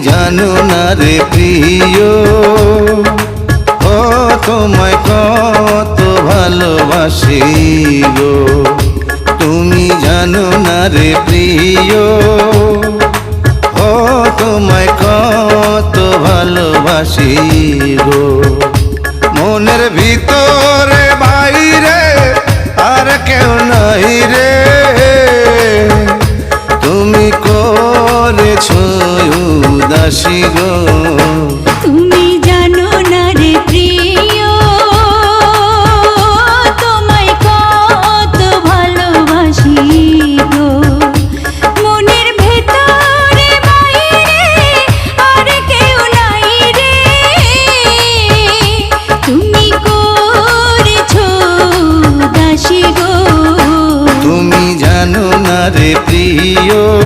জানো না রে প্রিয়, ও তোমায় কত ভালোবাসি গো। তুমি জানো না রে প্রিয়, ও তোমায় কত ভালোবাসি গো। মনের ভিতরে বাইরে আর কেউ নাই রে, তুমি করেছো উদাসী গো।